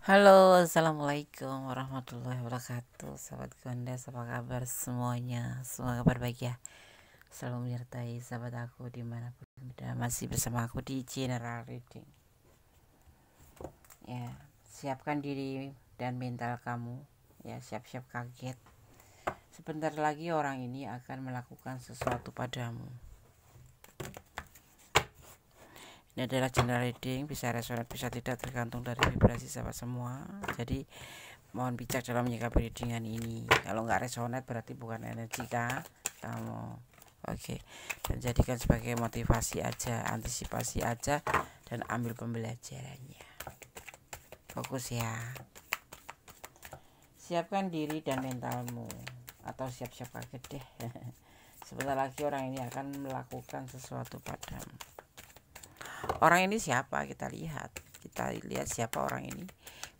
Halo, assalamualaikum warahmatullahi wabarakatuh. Sahabat Gondes, apa kabar semuanya? Semoga berbahagia selalu menyertai sahabat aku dimanapun berada. Masih bersama aku di General Reading. Ya, siapkan diri dan mental kamu. Ya, siap-siap kaget. Sebentar lagi orang ini akan melakukan sesuatu padamu. Ini adalah general reading, bisa resonate bisa tidak, tergantung dari vibrasi sahabat semua. Jadi mohon bijak dalam menyikapi readingan ini. Kalau nggak resonate berarti bukan energi kamu. Oke. Dan jadikan sebagai motivasi aja, antisipasi aja, dan ambil pembelajarannya. Fokus ya. Siapkan diri dan mentalmu, atau siap-siap kaget deh. Sebentar lagi orang ini akan melakukan sesuatu padamu. Orang ini siapa? Kita lihat siapa orang ini.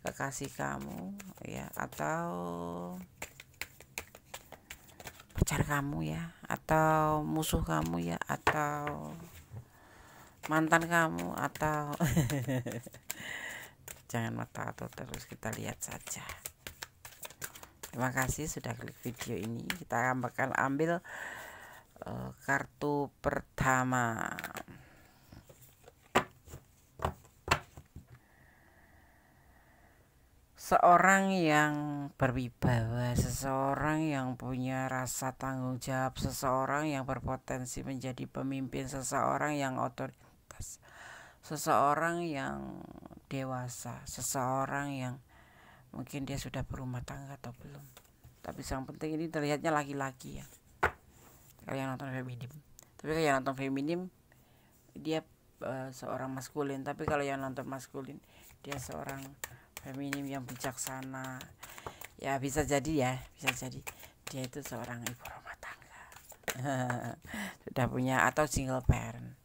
Kekasih kamu ya, atau pacar kamu ya, atau musuh kamu ya, atau mantan kamu, atau jangan mata atau terus, kita lihat saja. Terima kasih sudah klik video ini. Kita akan ambil kartu pertama. Seorang yang berwibawa, seseorang yang punya rasa tanggung jawab, seseorang yang berpotensi menjadi pemimpin, seseorang yang otoritas, seseorang yang dewasa, seseorang yang mungkin dia sudah berumah tangga atau belum. Tapi yang penting ini terlihatnya laki-laki ya. Kalau yang nonton feminim. Tapi kalau yang nonton feminim dia seorang maskulin, tapi kalau yang nonton maskulin dia seorang feminim yang bijaksana. Ya bisa jadi dia itu seorang ibu rumah tangga. Sudah punya atau single parent.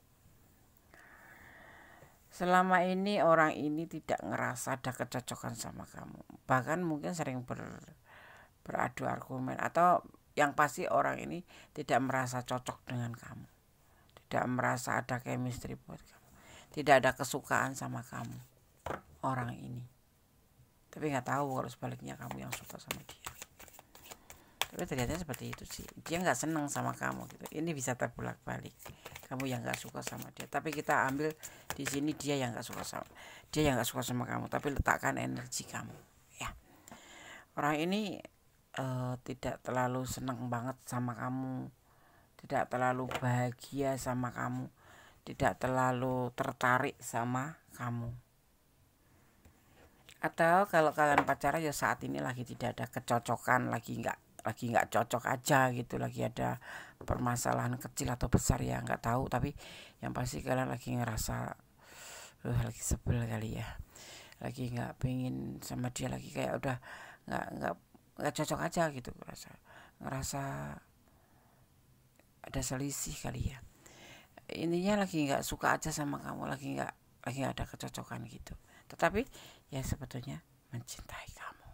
Selama ini orang ini tidak ngerasa ada kecocokan sama kamu. Bahkan mungkin sering beradu argumen, atau yang pasti orang ini tidak merasa cocok dengan kamu. Tidak merasa ada chemistry buat kamu. Tidak ada kesukaan sama kamu orang ini. Tapi nggak tahu kalau sebaliknya kamu yang suka sama dia. Tapi ternyata seperti itu sih. Dia nggak senang sama kamu gitu. Ini bisa terbalik-balik. Kamu yang nggak suka sama dia. Tapi kita ambil di sini dia yang nggak suka sama kamu. Tapi letakkan energi kamu. Ya. Orang ini tidak terlalu senang banget sama kamu. Tidak terlalu bahagia sama kamu. Tidak terlalu tertarik sama kamu. Atau kalau kalian pacaran ya saat ini lagi tidak ada kecocokan, lagi nggak cocok aja gitu, lagi ada permasalahan kecil atau besar ya nggak tahu, tapi yang pasti kalian lagi ngerasa lagi sebel kali ya, lagi nggak pengen sama dia lagi, kayak udah nggak cocok aja gitu, ngerasa ada selisih kali ya, intinya lagi nggak suka aja sama kamu, lagi nggak ada kecocokan gitu. Tetapi ya sebetulnya mencintai kamu.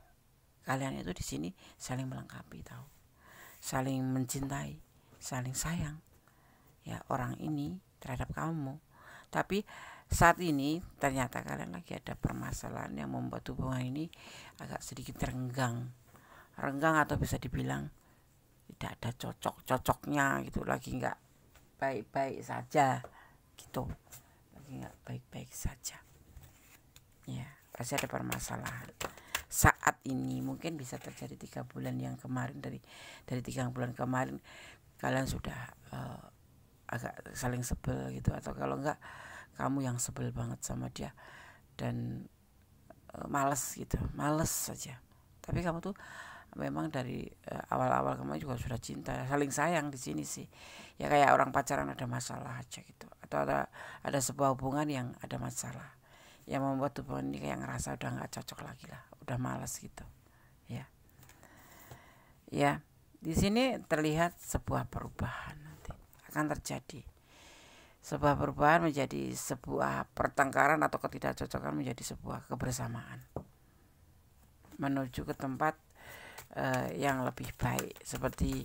Kalian itu di sini saling melengkapi, tahu, saling mencintai, saling sayang ya orang ini terhadap kamu. Tapi saat ini ternyata kalian lagi ada permasalahan yang membuat hubungan ini agak sedikit renggang atau bisa dibilang tidak ada cocoknya gitu, lagi nggak baik-baik saja gitu, lagi nggak baik-baik saja. Ya, pasti ada permasalahan saat ini. Mungkin bisa terjadi 3 bulan yang kemarin, dari 3 bulan kemarin kalian sudah agak saling sebel gitu, atau kalau enggak kamu yang sebel banget sama dia dan males saja. Tapi kamu tuh memang dari awal-awal kamu juga sudah cinta, saling sayang di sini sih. Ya kayak orang pacaran ada masalah aja gitu, atau ada sebuah hubungan yang ada masalah, yang membuat hubungan ini kayak ngerasa udah nggak cocok lagi lah, udah malas gitu ya. Di sini terlihat sebuah perubahan, nanti akan terjadi sebuah perubahan menjadi sebuah pertengkaran atau ketidakcocokan menjadi sebuah kebersamaan menuju ke tempat yang lebih baik, seperti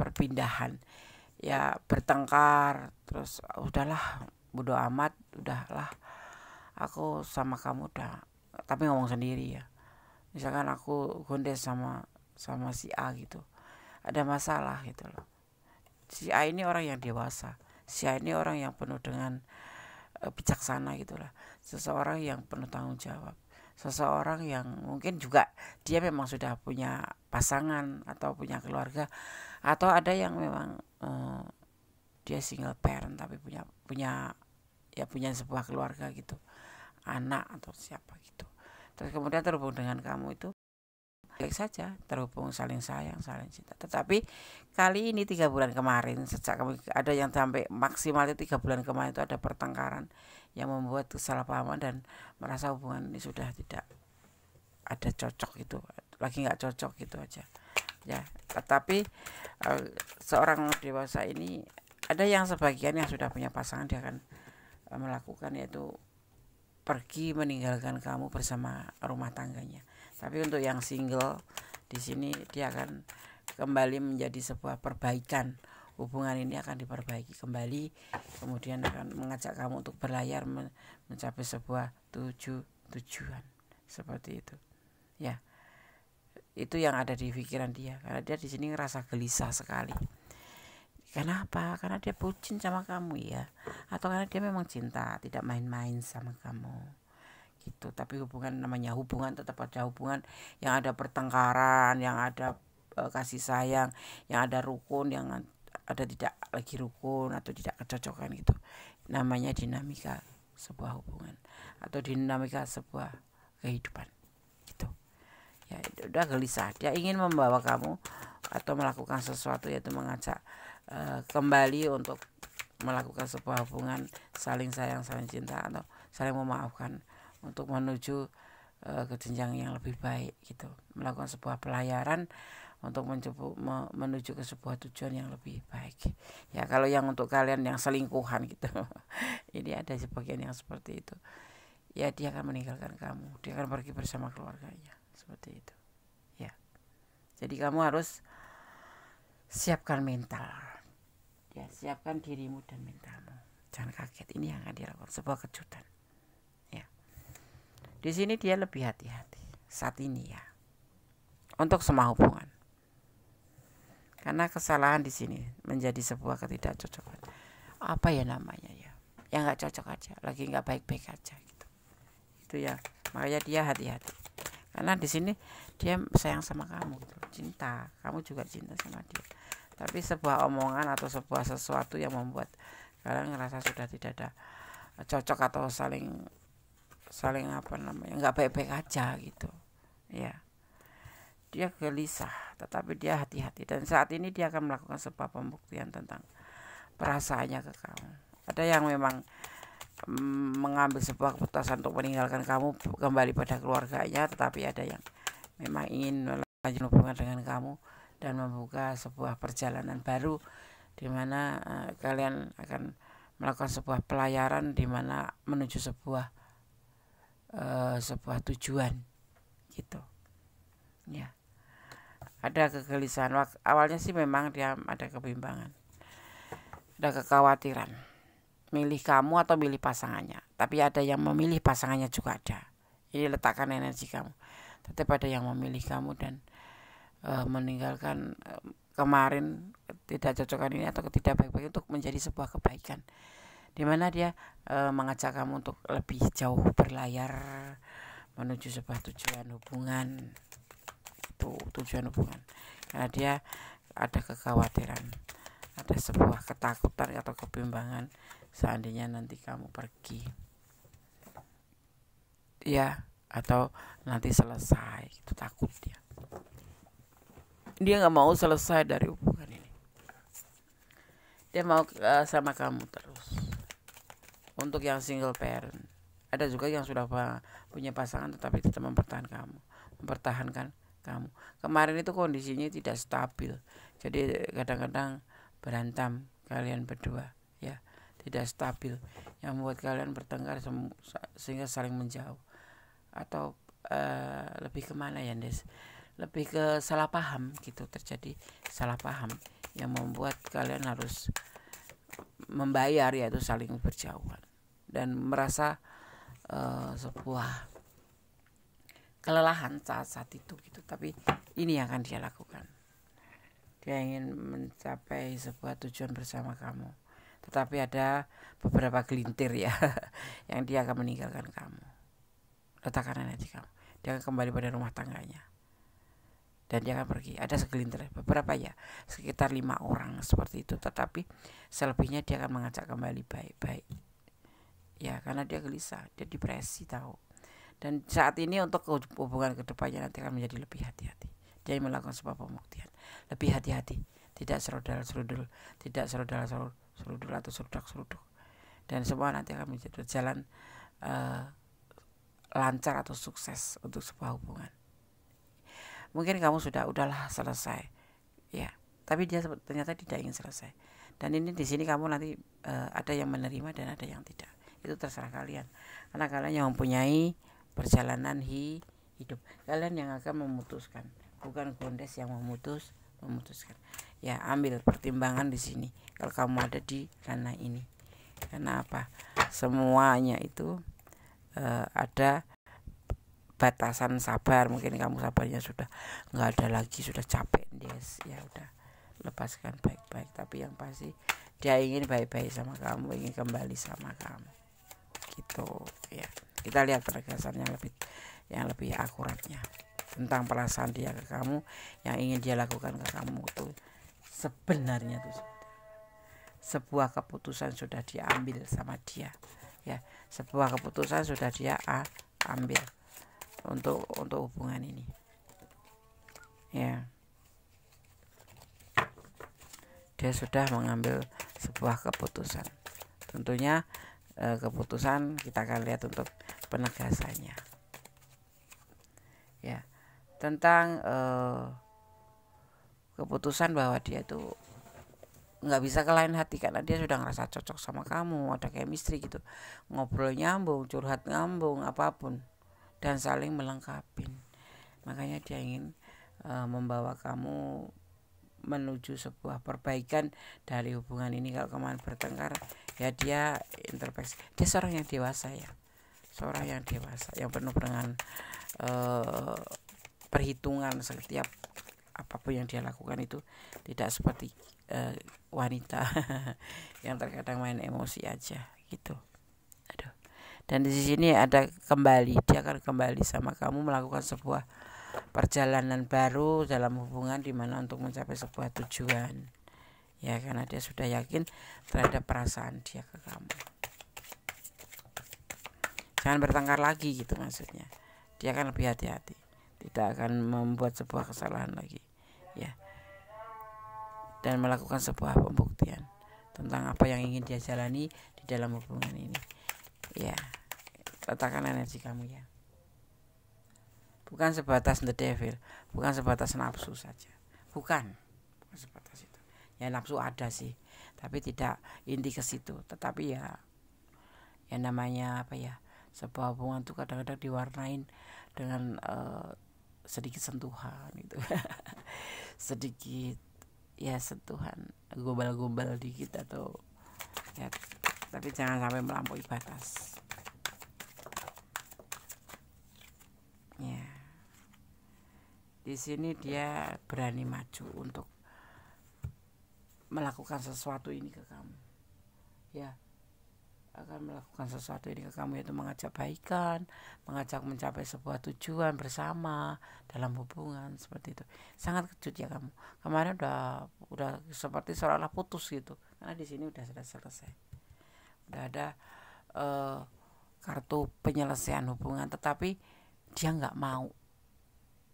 perpindahan ya. Bertengkar terus udahlah, bodo amat, udahlah, aku sama kamu udah tapi ngomong sendiri ya. Misalkan aku gondes sama si A gitu, ada masalah gitu loh. Si A ini orang yang dewasa, si A ini orang yang penuh dengan bijaksana gitulah, seseorang yang penuh tanggung jawab, seseorang yang mungkin juga dia memang sudah punya pasangan atau punya keluarga, atau ada yang memang dia single parent tapi punya sebuah keluarga gitu, anak atau siapa gitu. Terus kemudian terhubung dengan kamu itu baik saja, terhubung saling sayang, saling cinta. Tetapi kali ini 3 bulan kemarin, sejak kami ada yang sampai maksimal itu 3 bulan kemarin itu ada pertengkaran yang membuat kesalahpahaman dan merasa hubungan ini sudah tidak ada cocok gitu, lagi nggak cocok gitu aja ya. Tetapi seorang dewasa ini ada yang sebagian yang sudah punya pasangan, dia akan melakukan yaitu pergi meninggalkan kamu bersama rumah tangganya. Tapi untuk yang single di sini dia akan kembali menjadi sebuah perbaikan. Hubungan ini akan diperbaiki kembali, kemudian akan mengajak kamu untuk berlayar mencapai sebuah tujuan seperti itu. Ya, itu yang ada di pikiran dia. Karena dia di sini ngerasa gelisah sekali. Kenapa? Karena dia bucin sama kamu ya, atau karena dia memang cinta, tidak main-main sama kamu gitu. Tapi hubungan, namanya hubungan, tetap ada hubungan yang ada pertengkaran, yang ada kasih sayang, yang ada rukun, yang ada tidak lagi rukun atau tidak kecocokan gitu. Namanya dinamika sebuah hubungan atau dinamika sebuah kehidupan gitu. Ya, udah gelisah, dia ingin membawa kamu atau melakukan sesuatu, yaitu mengajak kembali untuk melakukan sebuah hubungan saling sayang, saling cinta, atau saling memaafkan untuk menuju ke jenjang yang lebih baik gitu, melakukan sebuah pelayaran untuk menuju ke sebuah tujuan yang lebih baik ya. Kalau yang untuk kalian yang selingkuhan gitu ini ada sebagian yang seperti itu ya, dia akan meninggalkan kamu, dia akan pergi bersama keluarganya seperti itu ya. Jadi kamu harus siapkan mental ya, siapkan dirimu dan mentalmu, jangan kaget, ini yang akan dilakukan sebuah kejutan ya. Di sini dia lebih hati-hati saat ini ya untuk semua hubungan, karena kesalahan di sini menjadi sebuah ketidakcocokan, apa ya namanya ya, yang nggak cocok aja, lagi nggak baik-baik aja gitu. Itu ya, makanya dia hati-hati. Karena di sini dia sayang sama kamu gitu, cinta, kamu juga cinta sama dia. Tapi sebuah omongan atau sebuah sesuatu yang membuat kalian ngerasa sudah tidak ada cocok atau saling apa namanya, nggak baik-baik aja gitu ya. Dia gelisah, tetapi dia hati-hati, dan saat ini dia akan melakukan sebuah pembuktian tentang perasaannya ke kamu. Ada yang memang mengambil sebuah keputusan untuk meninggalkan kamu, kembali pada keluarganya, tetapi ada yang memang ingin melanjutkan hubungan dengan kamu dan membuka sebuah perjalanan baru di mana kalian akan melakukan sebuah pelayaran di mana menuju sebuah tujuan gitu ya. Ada kegelisahan, awalnya sih memang dia ada kebimbangan, ada kekhawatiran milih kamu atau milih pasangannya, tapi ada yang memilih pasangannya juga ada. Ini letakkan energi kamu, tetap ada yang memilih kamu dan meninggalkan kemarin tidak cocokan ini atau tidak baik-baik untuk menjadi sebuah kebaikan, dimana dia mengajak kamu untuk lebih jauh berlayar menuju sebuah tujuan hubungan, itu tujuan hubungan. Karena dia ada kekhawatiran, ada sebuah ketakutan atau kebimbangan seandainya nanti kamu pergi ya, atau nanti selesai, itu takut dia nggak mau selesai dari hubungan ini, dia mau sama kamu terus. Untuk yang single parent, ada juga yang sudah punya pasangan tetapi tetap mempertahankan kamu. Kemarin itu kondisinya tidak stabil, jadi kadang-kadang berantem kalian berdua ya, tidak stabil, yang membuat kalian bertengkar sehingga saling menjauh. Atau lebih kemana ya Des, lebih ke salah paham gitu, terjadi salah paham yang membuat kalian harus membayar, yaitu saling berjauhan dan merasa sebuah kelelahan saat itu gitu, tapi ini yang akan dia lakukan. Dia ingin mencapai sebuah tujuan bersama kamu, tetapi ada beberapa gelintir ya yang dia akan meninggalkan kamu. Letakkan energi kamu, dia akan kembali pada rumah tangganya dan dia akan pergi. Ada segelintir, beberapa ya, sekitar 5 orang seperti itu, tetapi selebihnya dia akan mengajak kembali baik-baik ya, karena dia gelisah, dia depresi tahu. Dan saat ini untuk hubungan kedepannya nanti akan menjadi lebih hati-hati. Dia melakukan sebuah pembuktian, lebih hati-hati, tidak serudal-serudul, tidak serudal-serudul atau serudak-seruduk, dan semua nanti akan menjadi berjalan lancar atau sukses untuk sebuah hubungan. Mungkin kamu udahlah selesai ya, tapi dia ternyata tidak ingin selesai. Dan ini di sini kamu nanti ada yang menerima dan ada yang tidak. Itu terserah kalian, karena kalian yang mempunyai perjalanan hidup. Kalian yang akan memutuskan, bukan Gondes yang memutuskan. Ya, ambil pertimbangan di sini kalau kamu ada di ranah ini. Karena apa? Semuanya itu ada batasan sabar. Mungkin kamu sabarnya sudah nggak ada lagi, sudah capek, ya udah lepaskan baik-baik. Tapi yang pasti dia ingin baik-baik sama kamu, ingin kembali sama kamu gitu ya. Kita lihat penegasan yang lebih akuratnya tentang perasaan dia ke kamu, yang ingin dia lakukan ke kamu itu sebenarnya itu sebuah keputusan sudah diambil sama dia ya. Sebuah keputusan sudah dia ambil untuk hubungan ini ya. Dia sudah mengambil sebuah keputusan. Tentunya keputusan kita akan lihat untuk penegasannya ya, tentang keputusan bahwa dia itu nggak bisa ke lain hati karena dia sudah ngerasa cocok sama kamu, ada chemistry gitu, ngobrol nyambung, curhat nyambung, apapun, dan saling melengkapi. Makanya dia ingin membawa kamu menuju sebuah perbaikan dari hubungan ini. Kalau kemarin bertengkar ya, dia introspeksi. Dia seorang yang dewasa ya, seorang yang dewasa yang penuh dengan perhitungan. Setiap apapun yang dia lakukan itu tidak seperti wanita yang terkadang main emosi aja gitu. Aduh. Dan di sini ada kembali, dia akan kembali sama kamu melakukan sebuah perjalanan baru dalam hubungan, dimana untuk mencapai sebuah tujuan ya, karena dia sudah yakin terhadap perasaan dia ke kamu. Jangan bertengkar lagi gitu maksudnya. Dia akan lebih hati-hati, tidak akan membuat sebuah kesalahan lagi ya, dan melakukan sebuah pembuktian tentang apa yang ingin dia jalani di dalam hubungan ini ya. Letakkan energi kamu ya, bukan sebatas the devil, bukan sebatas nafsu saja, bukan sebatas itu ya. Nafsu ada sih, tapi tidak inti ke situ. Tetapi ya yang namanya apa ya, sebuah hubungan tuh kadang-kadang diwarnain dengan sedikit sentuhan itu sedikit ya, sentuhan gombal-gombal dikit atau ya, tapi jangan sampai melampaui batas ya. Di sini dia berani maju untuk melakukan sesuatu ini ke kamu ya, akan melakukan sesuatu ini ke kamu, yaitu mengajak baikan, mengajak mencapai sebuah tujuan bersama dalam hubungan seperti itu. Sangat kejut ya kamu. Kemarin udah seperti seolah-olah putus gitu, karena di sini udah selesai, udah ada kartu penyelesaian hubungan, tetapi dia nggak mau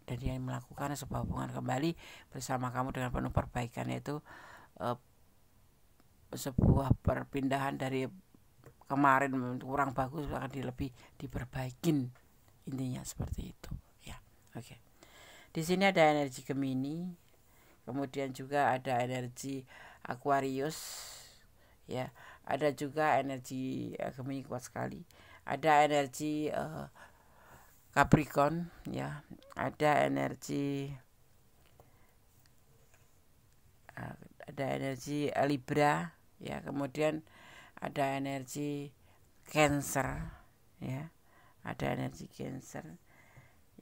dan dia melakukan sebuah hubungan kembali bersama kamu dengan penuh perbaikan, yaitu sebuah perpindahan dari kemarin kurang bagus akan lebih diperbaikin, intinya seperti itu ya. Oke. Di sini ada energi Gemini, kemudian juga ada energi Aquarius ya, ada juga energi Gemini kuat sekali, ada energi Capricorn ya, ada energi Libra ya, kemudian ada energi Cancer ya, ada energi Cancer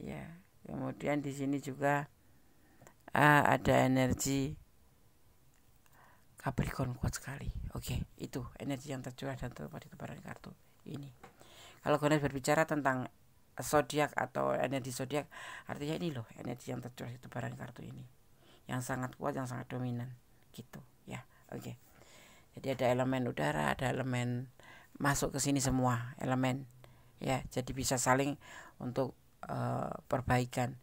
ya. Kemudian di sini juga ada energi Capricorn kuat sekali. Oke, itu energi yang tercurah dan terdapat di tebaran kartu ini. Kalau Ganes berbicara tentang zodiak atau energi zodiak, artinya ini loh energi yang tercurah di tebaran kartu ini, yang sangat kuat, yang sangat dominan, gitu ya. Oke. Jadi ada elemen udara, ada elemen masuk ke sini semua elemen, ya. Jadi bisa saling untuk perbaikan,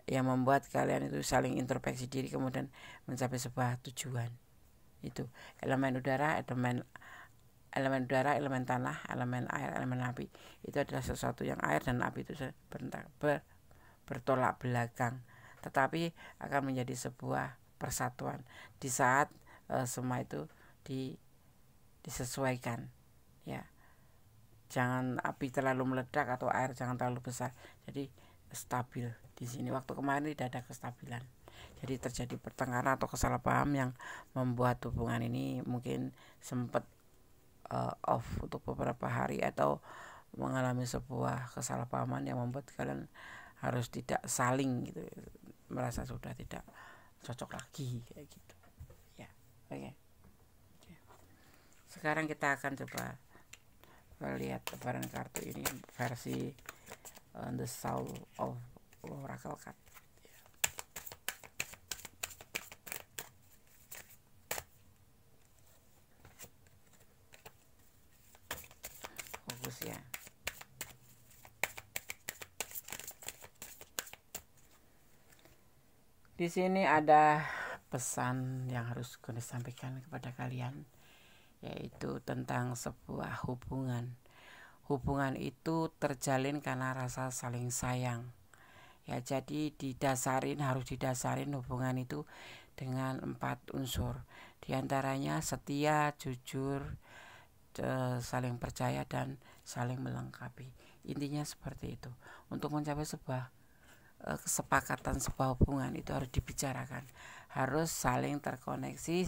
yang membuat kalian itu saling introspeksi diri kemudian mencapai sebuah tujuan. Itu elemen udara, elemen udara, elemen tanah, elemen air, elemen api. Itu adalah sesuatu yang air dan api itu bertolak belakang, tetapi akan menjadi sebuah persatuan di saat semua itu disesuaikan, ya. Jangan api terlalu meledak atau air jangan terlalu besar. Jadi stabil di sini. Waktu kemarin tidak ada kestabilan. Jadi terjadi pertengkaran atau kesalahpaham yang membuat hubungan ini mungkin sempat off untuk beberapa hari atau mengalami sebuah kesalahpahaman yang membuat kalian harus tidak saling gitu, merasa sudah tidak cocok lagi kayak gitu ya. Oke. Sekarang kita akan coba lihat tebaran kartu ini versi The Soul of Oracle Card. Fokus ya. Di sini ada pesan yang harus gue sampaikan kepada kalian, yaitu tentang sebuah hubungan. Hubungan itu terjalin karena rasa saling sayang. Ya, jadi harus didasarin hubungan itu dengan 4 unsur. Di antaranya setia, jujur, saling percaya dan saling melengkapi. Intinya seperti itu. Untuk mencapai sebuah kesepakatan sebuah hubungan itu harus dibicarakan, harus saling terkoneksi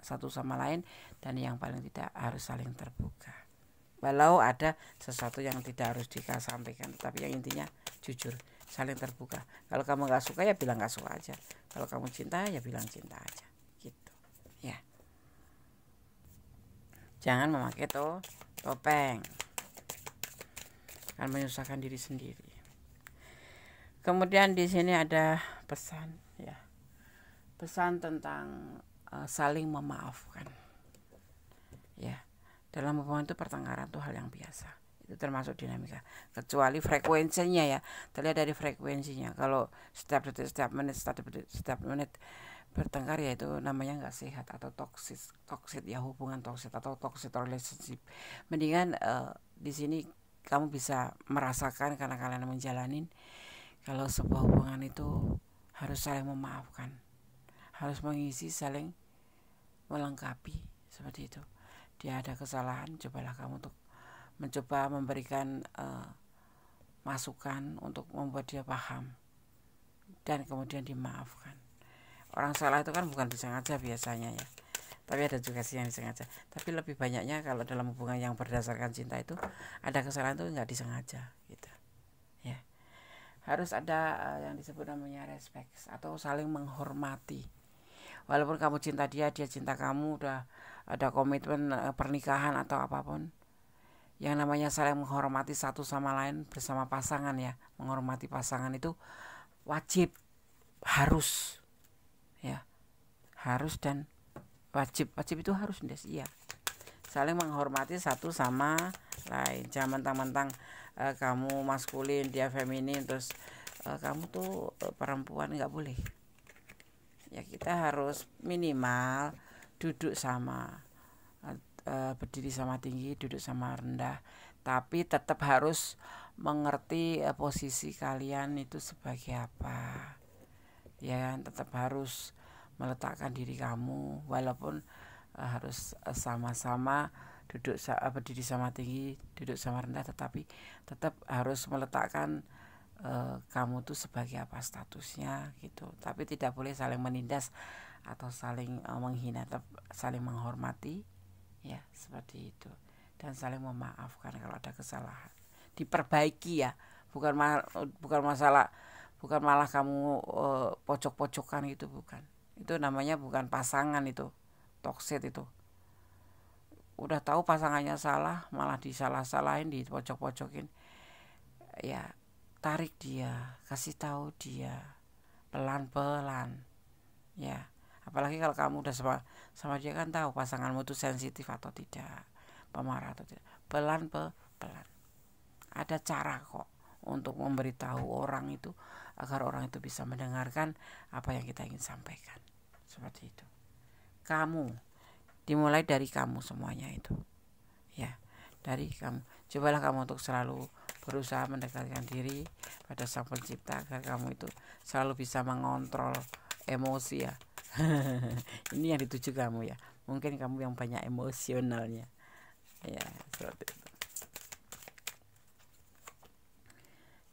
satu sama lain, dan yang paling tidak harus saling terbuka. Walau ada sesuatu yang tidak harus disampaikan, tapi yang intinya jujur, saling terbuka. Kalau kamu nggak suka ya bilang nggak suka aja, kalau kamu cinta ya bilang cinta aja, gitu ya. Jangan memakai topeng, akan menyusahkan diri sendiri. Kemudian di sini ada pesan, ya, pesan tentang saling memaafkan, ya. Dalam hubungan itu pertengkaran itu hal yang biasa, itu termasuk dinamika, kecuali frekuensinya ya. Terlihat dari frekuensinya. Kalau setiap detik, setiap menit bertengkar, ya itu namanya nggak sehat atau toxic ya, hubungan toxic atau toxic relationship. Mendingan di sini kamu bisa merasakan karena kalian menjalanin kalau sebuah hubungan itu harus saling memaafkan, harus mengisi, saling melengkapi, seperti itu. Dia ada kesalahan, cobalah kamu untuk mencoba memberikan masukan untuk membuat dia paham dan kemudian dimaafkan. Orang salah itu kan bukan disengaja biasanya ya, tapi ada juga sih yang disengaja. Tapi lebih banyaknya kalau dalam hubungan yang berdasarkan cinta itu ada kesalahan itu nggak disengaja gitu ya. Harus ada yang disebut namanya respect atau saling menghormati. Walaupun kamu cinta dia, dia cinta kamu, udah ada komitmen pernikahan atau apapun, yang namanya saling menghormati satu sama lain bersama pasangan ya. Menghormati pasangan itu wajib, harus ya, harus dan wajib. Wajib itu harus, ya. Saling menghormati satu sama lain. Jangan mentang-mentang kamu maskulin, dia feminin, terus kamu tuh perempuan, nggak boleh ya. Kita harus minimal duduk sama, berdiri sama tinggi, duduk sama rendah, tapi tetap harus mengerti posisi kalian itu sebagai apa ya. Tetap harus meletakkan diri kamu, walaupun harus sama-sama duduk, berdiri sama tinggi, duduk sama rendah, tetapi tetap harus meletakkan kamu tuh sebagai apa statusnya gitu. Tapi tidak boleh saling menindas atau saling menghina, tetap saling menghormati ya, seperti itu. Dan saling memaafkan kalau ada kesalahan, diperbaiki ya, bukan malah kamu pojok-pojokan gitu, bukan. Itu namanya bukan pasangan, itu toxic. Itu udah tahu pasangannya salah malah disalah-salahin, dipojok-pojokin. Ya tarik dia, kasih tahu dia pelan-pelan ya. Apalagi kalau kamu udah sama dia, kan tahu pasanganmu itu sensitif atau tidak, pemarah atau tidak. Pelan. Ada cara kok untuk memberitahu orang itu, agar orang itu bisa mendengarkan apa yang kita ingin sampaikan. Seperti itu. Dimulai dari kamu semuanya itu. Ya, dari kamu. Cobalah kamu untuk selalu berusaha mendekatkan diri pada Sang Pencipta, agar kamu itu selalu bisa mengontrol emosi ya. Ini yang dituju kamu ya. Mungkin kamu yang banyak emosionalnya. Ya, seperti itu.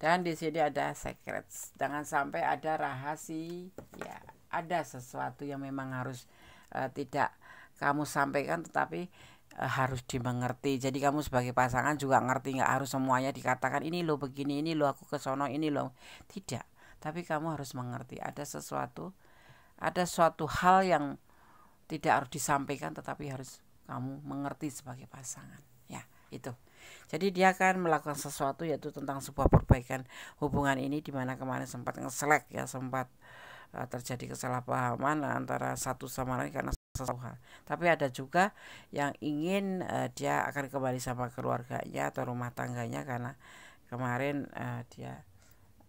Dan di sini ada secret. Jangan sampai ada rahasia. Ya, ada sesuatu yang memang harus tidak kamu sampaikan, tetapi harus dimengerti. Jadi kamu sebagai pasangan juga ngerti, nggak harus semuanya dikatakan, ini lo begini, ini lo aku kesono, ini lo tidak. Tapi kamu harus mengerti ada suatu hal yang tidak harus disampaikan, tetapi harus kamu mengerti sebagai pasangan. Ya, itu. Jadi dia akan melakukan sesuatu, yaitu tentang sebuah perbaikan hubungan ini, dimana kemarin sempat ngeselek ya, sempat terjadi kesalahpahaman antara satu sama lain karena sesuatu hal. Tapi ada juga yang ingin dia akan kembali sama keluarganya atau rumah tangganya, karena kemarin dia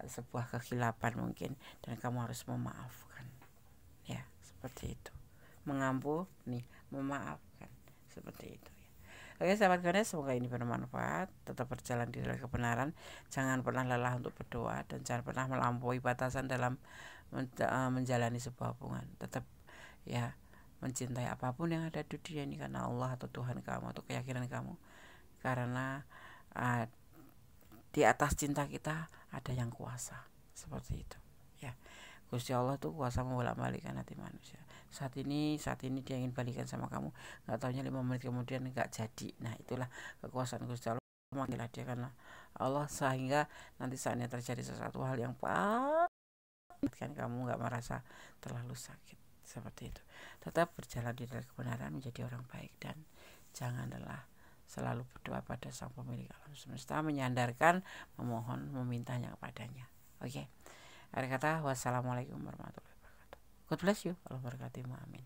sebuah kekhilafan mungkin, dan kamu harus memaafkan. Ya, seperti itu. Mengampuni, memaafkan, seperti itu. Oke sahabat Ganes, semoga ini bermanfaat. Tetap berjalan di dalam kebenaran. Jangan pernah lelah untuk berdoa, dan jangan pernah melampaui batasan dalam menjalani sebuah hubungan. Tetap ya mencintai apapun yang ada di dunia ini karena Allah atau Tuhan kamu atau keyakinan kamu. Karena di atas cinta kita ada yang kuasa. Seperti itu. Ya. Gusti Allah tuh kuasa membolak-balikkan hati manusia. Saat ini dia ingin balikan sama kamu, nggak taunya 5 menit kemudian nggak jadi. Nah, itulah kekuasaan Gusti Allah. Manggillah dia karena Allah, sehingga nanti saatnya terjadi sesuatu hal yang kan kamu nggak merasa terlalu sakit. Seperti itu. Tetap berjalan di dalam kebenaran, menjadi orang baik, dan jangan lelah selalu berdoa pada Sang Pemilik alam semesta, menyandarkan, memohon, memintanya kepadanya. Oke. Akhir kata, wassalamualaikum warahmatullahi wabarakatuh. God bless you. Allah berkati. Amin.